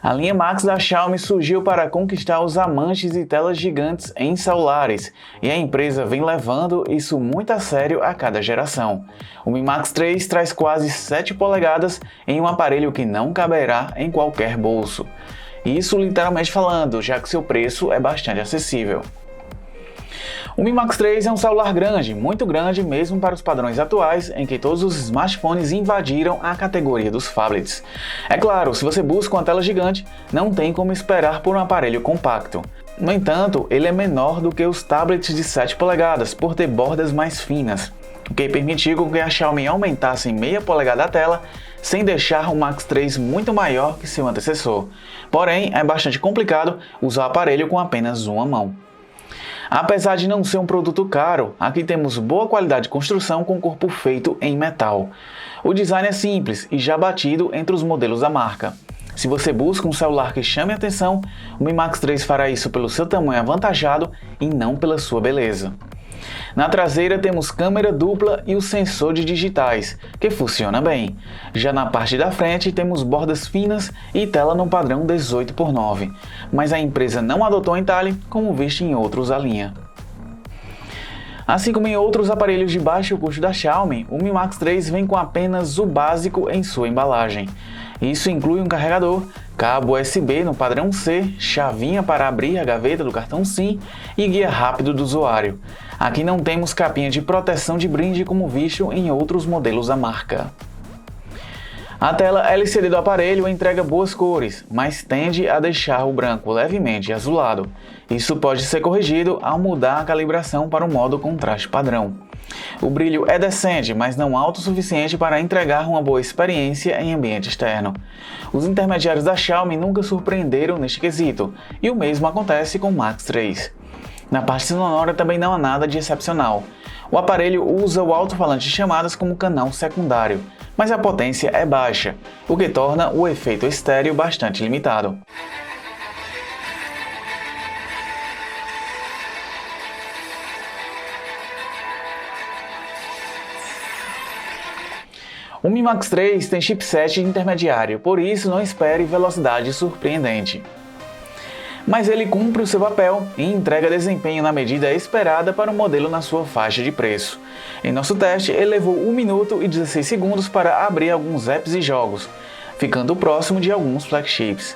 A linha Max da Xiaomi surgiu para conquistar os amantes de telas gigantes em celulares, e a empresa vem levando isso muito a sério a cada geração. O Mi Max 3 traz quase 7 polegadas em um aparelho que não caberá em qualquer bolso. Isso literalmente falando, já que seu preço é bastante acessível. O Mi Max 3 é um celular grande, muito grande mesmo para os padrões atuais em que todos os smartphones invadiram a categoria dos phablets. É claro, se você busca uma tela gigante, não tem como esperar por um aparelho compacto. No entanto, ele é menor do que os tablets de 7 polegadas por ter bordas mais finas, o que permitiu que a Xiaomi aumentasse em meia polegada a tela, sem deixar o Max 3 muito maior que seu antecessor. Porém, é bastante complicado usar o aparelho com apenas uma mão. Apesar de não ser um produto caro, aqui temos boa qualidade de construção com corpo feito em metal. O design é simples e já batido entre os modelos da marca. Se você busca um celular que chame a atenção, o Mi Max 3 fará isso pelo seu tamanho avantajado e não pela sua beleza. Na traseira temos câmera dupla e o sensor de digitais, que funciona bem. Já na parte da frente temos bordas finas e tela no padrão 18:9, mas a empresa não adotou entalhe como visto em outros da linha. Assim como em outros aparelhos de baixo custo da Xiaomi, o Mi Max 3 vem com apenas o básico em sua embalagem. Isso inclui um carregador, cabo USB no padrão C, chavinha para abrir a gaveta do cartão SIM e guia rápido do usuário. Aqui não temos capinha de proteção de brinde como visto em outros modelos da marca. A tela LCD do aparelho entrega boas cores, mas tende a deixar o branco levemente azulado. Isso pode ser corrigido ao mudar a calibração para o modo contraste padrão. O brilho é decente, mas não alto o suficiente para entregar uma boa experiência em ambiente externo. Os intermediários da Xiaomi nunca surpreenderam neste quesito, e o mesmo acontece com o Max 3. Na parte sonora também não há nada de excepcional. O aparelho usa o alto-falante de chamadas como canal secundário, mas a potência é baixa, o que torna o efeito estéreo bastante limitado. O Mi Max 3 tem chipset intermediário, por isso não espere velocidade surpreendente. Mas ele cumpre o seu papel e entrega desempenho na medida esperada para o modelo na sua faixa de preço. Em nosso teste, ele levou 1 minuto e 16 segundos para abrir alguns apps e jogos, ficando próximo de alguns flagships.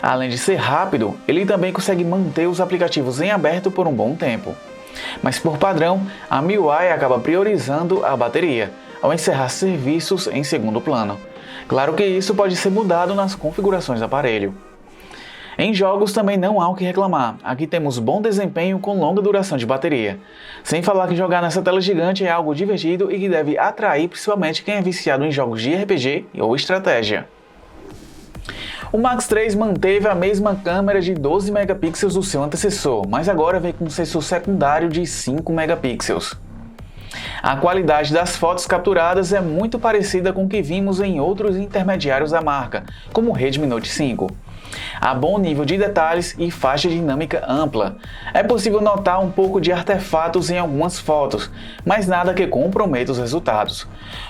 Além de ser rápido, ele também consegue manter os aplicativos em aberto por um bom tempo. Mas por padrão, a MIUI acaba priorizando a bateria, ao encerrar serviços em segundo plano. Claro que isso pode ser mudado nas configurações do aparelho. Em jogos também não há o que reclamar, aqui temos bom desempenho com longa duração de bateria. Sem falar que jogar nessa tela gigante é algo divertido e que deve atrair principalmente quem é viciado em jogos de RPG ou estratégia. O Max 3 manteve a mesma câmera de 12 megapixels do seu antecessor, mas agora vem com um sensor secundário de 5 megapixels. A qualidade das fotos capturadas é muito parecida com o que vimos em outros intermediários da marca, como o Redmi Note 5. Há bom nível de detalhes e faixa dinâmica ampla. É possível notar um pouco de artefatos em algumas fotos, mas nada que comprometa os resultados.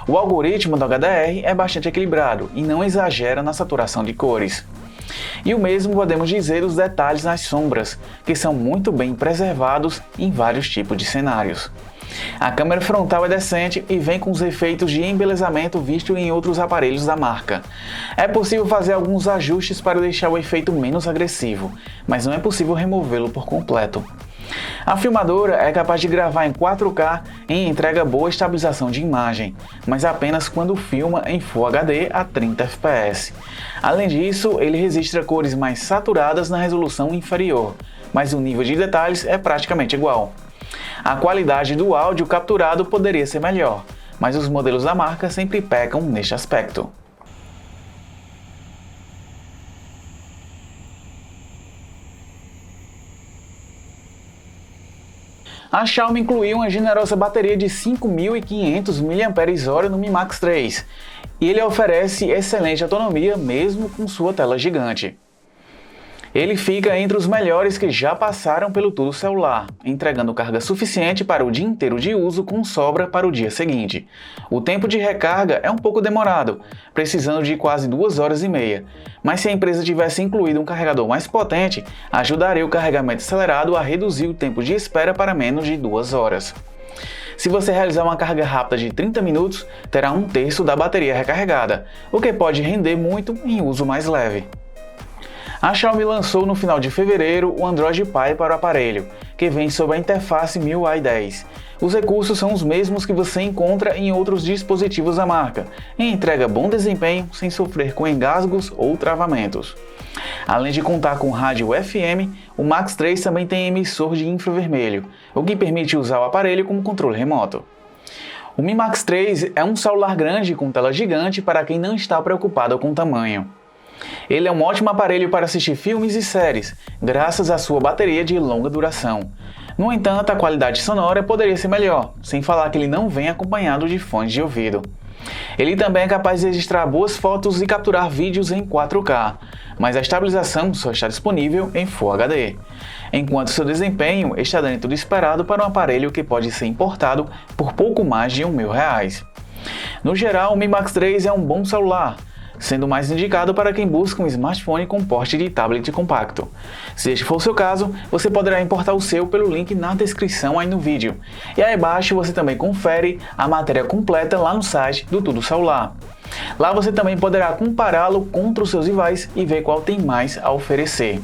O algoritmo do HDR é bastante equilibrado e não exagera na saturação de cores. E o mesmo podemos dizer dos detalhes nas sombras, que são muito bem preservados em vários tipos de cenários. A câmera frontal é decente e vem com os efeitos de embelezamento visto em outros aparelhos da marca. É possível fazer alguns ajustes para deixar o efeito menos agressivo, mas não é possível removê-lo por completo. A filmadora é capaz de gravar em 4K e entrega boa estabilização de imagem, mas apenas quando filma em Full HD a 30 fps. Além disso, ele registra cores mais saturadas na resolução inferior, mas o nível de detalhes é praticamente igual. A qualidade do áudio capturado poderia ser melhor, mas os modelos da marca sempre pecam neste aspecto. A Xiaomi incluiu uma generosa bateria de 5.500 mAh no Mi Max 3, e ele oferece excelente autonomia mesmo com sua tela gigante. Ele fica entre os melhores que já passaram pelo Tudo Celular, entregando carga suficiente para o dia inteiro de uso com sobra para o dia seguinte. O tempo de recarga é um pouco demorado, precisando de quase 2 horas e meia, mas se a empresa tivesse incluído um carregador mais potente, ajudaria o carregamento acelerado a reduzir o tempo de espera para menos de 2 horas. Se você realizar uma carga rápida de 30 minutos, terá 1/3 da bateria recarregada, o que pode render muito em uso mais leve. A Xiaomi lançou no final de fevereiro o Android Pie para o aparelho, que vem sob a interface MIUI 10. Os recursos são os mesmos que você encontra em outros dispositivos da marca, e entrega bom desempenho sem sofrer com engasgos ou travamentos. Além de contar com rádio FM, o Max 3 também tem emissor de infravermelho, o que permite usar o aparelho como controle remoto. O Mi Max 3 é um celular grande com tela gigante para quem não está preocupado com o tamanho. Ele é um ótimo aparelho para assistir filmes e séries, graças à sua bateria de longa duração. No entanto, a qualidade sonora poderia ser melhor, sem falar que ele não vem acompanhado de fones de ouvido. Ele também é capaz de registrar boas fotos e capturar vídeos em 4K, mas a estabilização só está disponível em Full HD, enquanto seu desempenho está dentro do esperado para um aparelho que pode ser importado por pouco mais de R$1.000. No geral, o Mi Max 3 é um bom celular, sendo mais indicado para quem busca um smartphone com porte de tablet compacto. Se este for o seu caso, você poderá importar o seu pelo link na descrição aí no vídeo. E aí abaixo você também confere a matéria completa lá no site do Tudo Celular. Lá você também poderá compará-lo contra os seus rivais e ver qual tem mais a oferecer.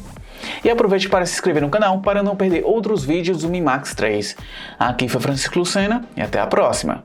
E aproveite para se inscrever no canal para não perder outros vídeos do Mi Max 3. Aqui foi Francisco Lucena e até a próxima!